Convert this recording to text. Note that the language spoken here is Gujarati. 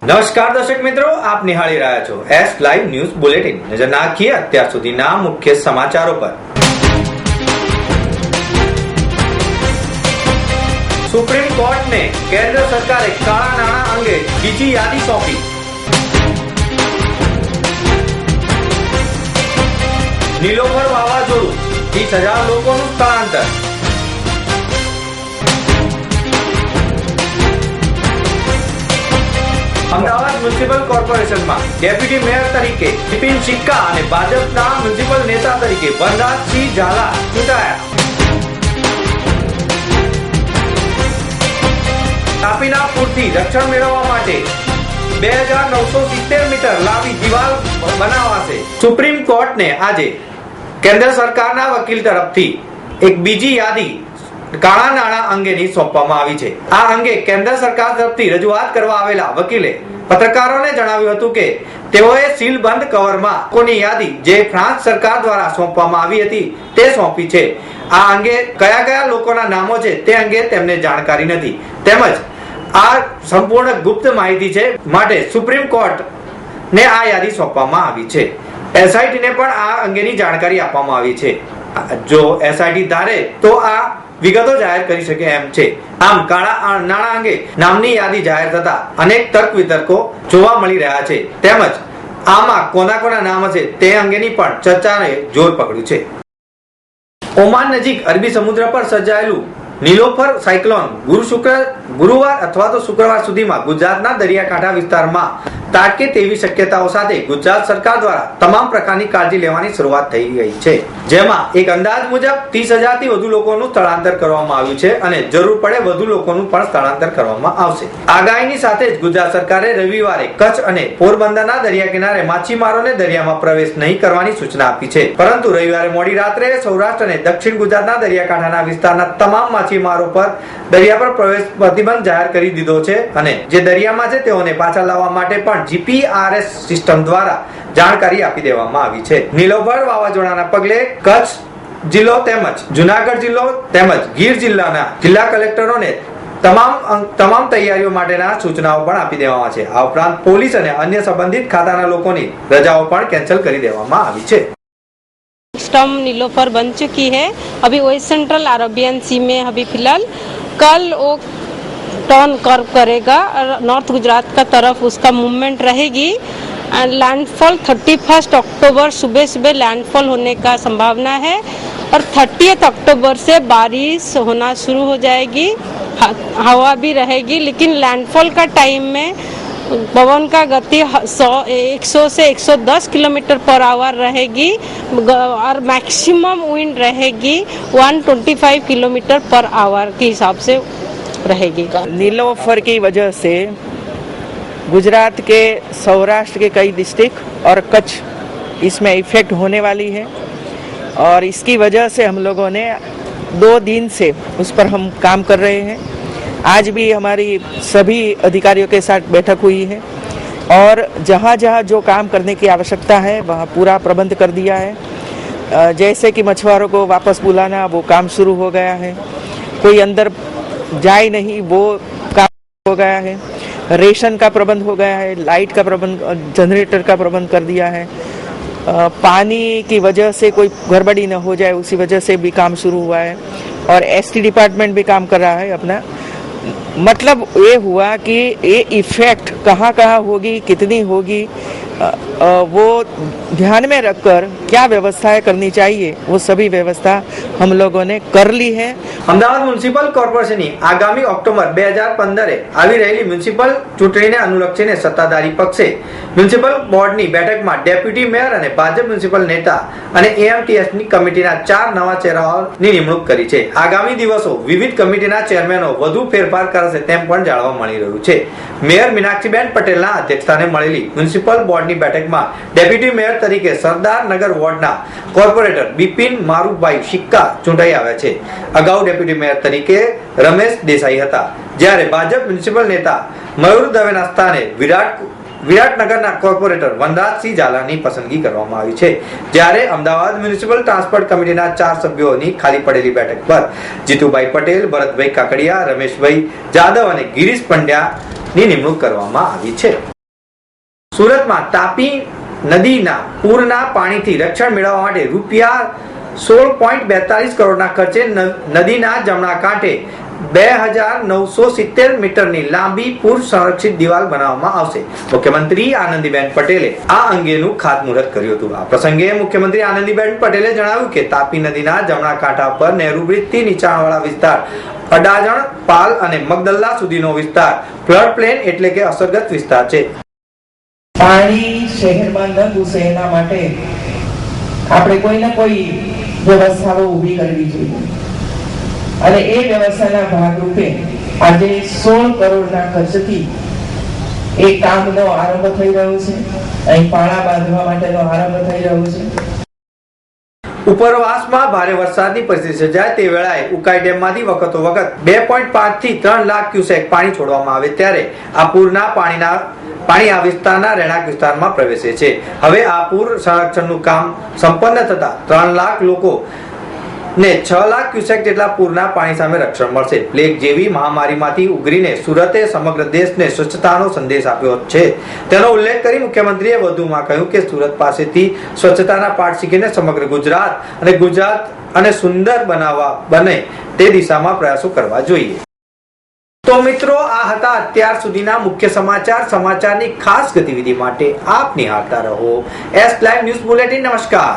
નમસ્કાર દર્શક મિત્રો, આપ નિહાળી રહ્યા છો એસ લાઈવ ન્યૂઝ બુલેટિન। નજર નાખીએ અત્યાર સુધીના મુખ્ય સમાચારો પર। સુપ્રીમ કોર્ટ ने केंद्र सरकारे काळा नाणां अंगे बीजी यादी सौंपी। નીલોફર વાવાઝોડું 30,000 લોકોનું સ્થળાંતર। અમદાવાદ મ્યુનિસિપલ કોર્પોરેશનમાં ડેપ્યુટી મેયર તરીકે બિપિન સિક્કા અને ભાજપના મ્યુનિસિપલ નેતા તરીકે વનરાજસિંહ ઝાલા ચૂંટાયા। તાપીના પૂરથી રક્ષણ મેળવવા માટે 2970 મીટર લાંબી દિવાલ બનાવાશે। સુપ્રીમ કોર્ટને આજે કેન્દ્ર સરકારના વકીલ તરફથી એક બીજી યાદી કાળા નાણાં અંગેની સોંપવામાં આવી છે। આ અંગે કેન્દ્ર સરકાર તરફથી રજૂઆત કરવા આવેલા વકીલે પત્રકારોને જણાવ્યું હતું કે તેઓએ સીલબંધ કવરમાં કોની યાદી જે ફ્રાન્સ સરકાર દ્વારા સોંપવામાં આવી હતી તે સોંપી છે। આ અંગે કયા કયા લોકોના નામો છે તે અંગે તેમને જાણકારી નથી, તેમજ આ સંપૂર્ણ ગુપ્ત માહિતી છે, માટે સુપ્રીમ કોર્ટ ને આ યાદી સોંપવામાં આવી છે। એસઆઈટી ને પણ આ અંગેની જાણકારી આપવામાં આવી છે। જો એસઆઈટી ધારે તો આ વિગતો જાહેર કરી શકે એમ છે। આમ કાળા નાણાં અંગે નામની યાદી જાહેર થતા અનેક તર્ક વિતર્કો જોવા મળી રહ્યા છે, તેમજ આમાં કોના કોના નામ હશે તે અંગેની પણ ચર્ચાને જોર પકડ્યું છે। ઓમાન નજીક અરબી સમુદ્ર પર સર્જાયેલું નીલોફર સાયક્લોન ગુરુવાર અથવા તો શુક્રવાર સુધીમાં ગુજરાતના દરિયાકાંઠા વિસ્તારમાં તાકે તેવી શક્યતાઓ સાથે ગુજરાત સરકાર દ્વારા તમામ પ્રકારની કાળજી લેવાની શરૂઆત થઈ ગઈ છે, જેમાં એક અંદાજ મુજબ 30,000 થી વધુ લોકોનું સ્થળાંતર કરવામાં આવ્યું છે અને જરૂર પડે વધુ લોકોનું પણ સ્થળાંતર કરવામાં આવશે। આગાહીની સાથે જ ગુજરાત સરકારે રવિવારે કચ્છ અને પોરબંદરના દરિયા કિનારે માછીમારોને દરિયામાં પ્રવેશ નહીં કરવાની સૂચના આપી છે, પરંતુ રવિવારે મોડી રાત્રે સૌરાષ્ટ્ર અને દક્ષિણ ગુજરાતના દરિયાકાંઠાના વિસ્તારના તમામ માછીમારો પર દરિયા પર પ્રવેશ પ્રતિબંધ જાહેર કરી દીધો છે અને જે દરિયામાં છે તેઓને પાછા લાવવા માટે પણ જીપીઆરએસ સિસ્ટમ દ્વારા જાણકારી આપી દેવામાં આવી છે। નીલોફર વાવાઝોડાના પગલે કચ્છ જિલ્લો તેમજ જુનાગઢ જિલ્લો તેમજ ગીર જિલ્લાના જિલ્લા કલેક્ટરોને તમામ તૈયારીઓ માટેના સૂચનાઓ પણ આપી દેવામાં છે। આ ઉપરાંત પોલીસ અને અન્ય સંબંધિત ખાતાના લોકોની રજાઓ પણ કેન્સલ કરી દેવામાં આવી છે। सिस्टम नीलोफर बन चुकी है। अभी वेस्ट सेंट्रल अरबियन सी में अभी फिलहाल कल वो टर्न कर्व करेगा और नॉर्थ गुजरात का तरफ उसका मूवमेंट रहेगी एंड लैंडफॉल 31 अक्टूबर सुबह सुबह लैंडफॉल होने का संभावना है और 30 अक्टूबर से बारिश होना शुरू हो जाएगी, हवा भी रहेगी, लेकिन लैंडफॉल का टाइम में पवन का गति 100 से 110 किलोमीटर पर आवर रहेगी और मैक्सिमम विंड रहेगी 125 किलोमीटर पर आवर के हिसाब से रहेगी। नीलोफर की वजह से गुजरात के सौराष्ट्र के कई डिस्ट्रिक्ट और कच्छ इसमें इफेक्ट होने वाली है और इसकी वजह से हम लोगों ने 2 दिन से उस पर हम काम कर रहे हैं। आज भी हमारी सभी अधिकारियों के साथ बैठक हुई है और जहाँ जहाँ जो काम करने की आवश्यकता है वहाँ पूरा प्रबंध कर दिया है। जैसे कि मछुआरों को वापस बुलाना, वो काम शुरू हो गया है। कोई अंदर जाए नहीं, वो काम हो गया है। रेशन का प्रबंध हो गया है, लाइट का प्रबंध, जनरेटर का प्रबंध कर दिया है। पानी की वजह से कोई गड़बड़ी न हो जाए उसी वजह से भी काम शुरू हुआ है और एसटी डिपार्टमेंट भी काम कर रहा है अपना। मतलब ये हुआ कि ये इफेक्ट कहाँ कहाँ होगी, कितनी होगी, वो ध्यान में रखकर क्या व्यवस्थाएं करनी चाहिए वो सभी व्यवस्था हम लोगों ने कर ली है। અમદાવાદ મ્યુનિસિપલ કોર્પોરેશનની આગામી ઓક્ટોબર 2015 આવી રહેલી મ્યુનિસિપલ ચૂંટણીને અનુલક્ષીને સત્તાધારી પક્ષે મ્યુનિસિપલ બોર્ડની બેઠકમાં ડેપ્યુટી મેયર અને ભાજપ મ્યુનિસિપલ નેતા અને એએમટીએસની કમિટીના 4 નવા ચહેરાઓની નિમણૂક કરી છે। આગામી દિવસો વિવિધ કમિટીના ચેરમેનો વધુ ફેરફાર કરશે તેમ પણ જાણવા મળી રહ્યું છે। મેયર મીનાક્ષીબેન પટેલના અધ્યક્ષસ્થાને મળેલી મ્યુનિસિપલ બોર્ડની બેઠકમાં ડેપ્યુટી મેયર તરીકે સરદાર નગર વોર્ડના કોર્પોરેટર બિપિન મારુભાઈ સિક્કા ચૂંટાઈ આવ્યા છે। અગાઉ ડેપ્યુટી મેયર તરીકે રમેશ દેસાઈ હતા, જ્યારે ભાજપ મ્યુનિસિપલ નેતા મયુર દવેના સ્થાને વિરાટનગરના કોર્પોરેટર વનરાજસિંહ ઝાલાની પસંદગી કરવામાં આવી છે। જ્યારે અમદાવાદ મ્યુનિસિપલ ટ્રાન્સપોર્ટ કમિટીના 4 સભ્યોની ખાલી પડેલી બેઠક પર જીતુભાઈ પટેલ, ભરતભાઈ કાકડિયા, રમેશભાઈ જાદવ અને ગિરીશ પંડ્યાની નિમણૂક કરવામાં આવી છે। સુરતમાં તાપી નદીના પૂરના પાણીથી રક્ષણ મેળવવા માટે રૂપિયા 16.42 કરોડના ખર્ચે નદીના જમણા કાંઠે 2970 મીટરની લાંબી પૂર સંરક્ષિત દિવાલ બનાવવામાં આવશે. મુખ્યમંત્રી આનંદીબેન પટેલે આ અંગેનું ખાતમુહૂર્ત કર્યું હતું. આ પ્રસંગે મુખ્યમંત્રી આનંદીબેન પટેલે જણાવ્યું કે તાપી નદીના જમણા કાંઠા પર નહેરુ બ્રિજથી નીચાણવાળા વિસ્તાર, અડાજણ, પાલ અને મગદલ્લા સુધીનો વિસ્તાર ફ્લડ પ્લેન એટલે કે અસરગ્રસ્ત વિસ્તાર છે. પાણી શહેરમાં ન ઘૂસે એના માટે આપણે કોઈને કોઈ વ્યવસ્થાઓ ઊભી કરવી જોઈએ અને એ વ્યવસ્થાના ભાગરૂપે આજે 16 કરોડના ખર્ચથી એ કામનો આરંભ થઈ રહ્યો છે. અહીં પાળા બાંધવા માટેનો આરંભ થઈ રહ્યો છે. ઉપરવાસમાં ભારે વરસાદની પરિસ્થિતિ સર્જાય તે વેળાએ ઉકાઈ ડેમમાંથી વખતો વખત 2.5 થી 3 લાખ ક્યુસેક પાણી છોડવામાં આવે ત્યારે આ પૂરના પાણી આ વિસ્તારના રહેણાંક વિસ્તારમાં પ્રવેશે છે. હવે આ પૂર સંરક્ષણનું કામ સંપન્ન થતા 3 લાખ લોકો ને 6 લાખ ક્યુસેક જેટલા પૂરના પાણી સામે રક્ષણ મળશે. પ્લેગ જેવી મહામારીમાંથી ઉગરીને સુરતે સમગ્ર દેશને સ્વચ્છતાનો સંદેશ આપ્યો છે તેનો ઉલ્લેખ કરી મુખ્યમંત્રીએ વધુમાં કહ્યું કે સુરત પાસેથી સ્વચ્છતાના પાઠ શીખીને સમગ્ર ગુજરાત અને સુંદર બનાવવા બને તે દિશામાં પ્રયાસો કરવા જોઈએ. તો મિત્રો, આ હતા અત્યાર સુધીના મુખ્ય સમાચારની ખાસ ગતિવિધિ માટે આપ નિહાળતા રહો એસ લાઈવ ન્યૂઝ બુલેટિન. નમસ્કાર.